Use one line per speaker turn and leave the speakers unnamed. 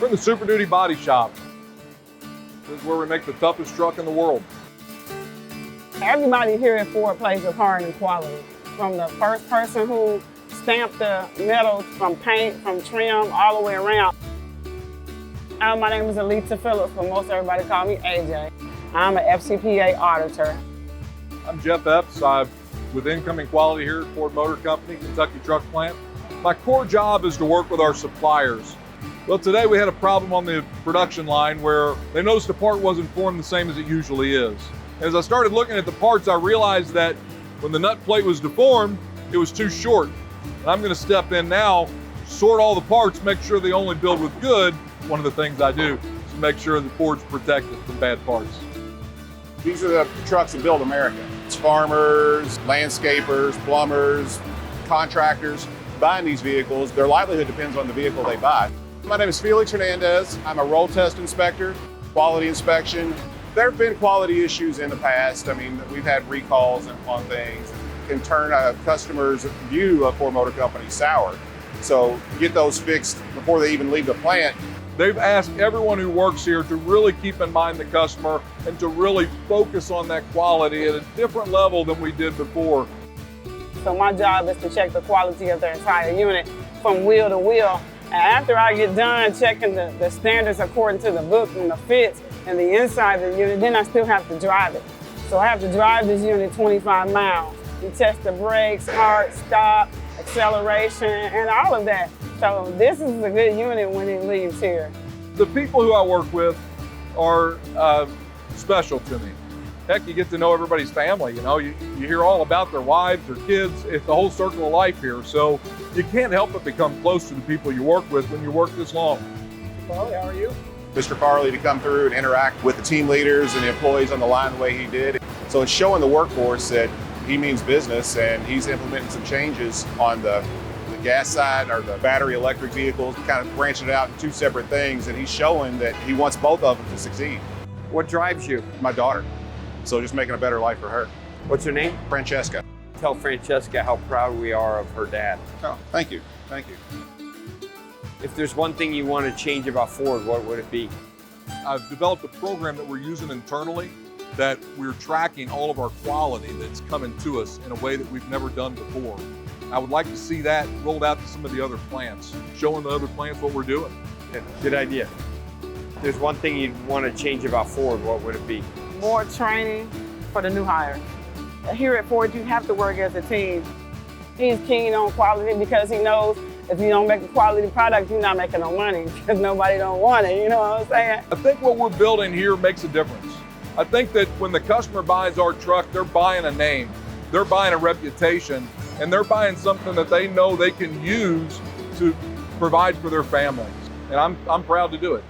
We're in the Super Duty Body Shop. This is where we make the toughest truck in the world.
Everybody here at Ford plays a part in quality. From the first person who stamped the metal, from paint, from trim, all the way around. My name is Alita Phillips, but most everybody call me AJ. I'm an FCPA auditor.
I'm Jeff Epps. I'm with Incoming Quality here at Ford Motor Company, Kentucky Truck Plant. My core job is to work with our suppliers. Well, today we had a problem on the production line where they noticed the part wasn't formed the same as it usually is. As I started looking at the parts, I realized that when the nut plate was deformed, it was too short. And I'm going to step in now, sort all the parts, make sure they only build with good. One of the things I do is make sure the Ford's protected from bad parts.
These are the trucks that build America. It's farmers, landscapers, plumbers, contractors buying these vehicles. Their livelihood depends on the vehicle they buy. My name is Felix Hernandez. I'm a roll test inspector, quality inspection. There have been quality issues in the past. I mean, we've had recalls on things. It can turn a customer's view of Ford Motor Company sour. So get those fixed before they even leave the plant.
They've asked everyone who works here to really keep in mind the customer and to really focus on that quality at a different level than we did before.
So my job is to check the quality of their entire unit from wheel to wheel. And after I get done checking the standards according to the book and the fits and the inside of the unit, then I still have to drive it. So I have to drive this unit 25 miles. We test the brakes, start, stop, acceleration, and all of that. So this is a good unit when it leaves here.
The people who I work with are special to me. Heck, you get to know everybody's family, you know. You hear all about their wives, their kids. It's the whole circle of life here. So you can't help but become close to the people you work with when you work this long.
Farley, how are you?
Mr. Farley to come through and interact with the team leaders and the employees on the line the way he did. So it's showing the workforce that he means business, and he's implementing some changes on the gas side or the battery electric vehicles, kind of branching it out in two separate things, and he's showing that he wants both of them to succeed.
What drives you?
My daughter. So just making a better life for her.
What's her name?
Francesca.
Tell Francesca how proud we are of her dad.
Oh, thank you. Thank you.
If there's one thing you want to change about Ford, what would it be?
I've developed a program that we're using internally that we're tracking all of our quality that's coming to us in a way that we've never done before. I would like to see that rolled out to some of the other plants, showing the other plants what we're doing.
Yeah, good idea. If there's one thing you'd want to change about Ford, what would it be?
More training for the new hires. Here at Ford, you have to work as a team. He's keen on quality because he knows if you don't make a quality product, you're not making no money because nobody don't want it, you know what I'm saying?
I think what we're building here makes a difference. I think that when the customer buys our truck, they're buying a name, they're buying a reputation, and they're buying something that they know they can use to provide for their families. And I'm proud to do it.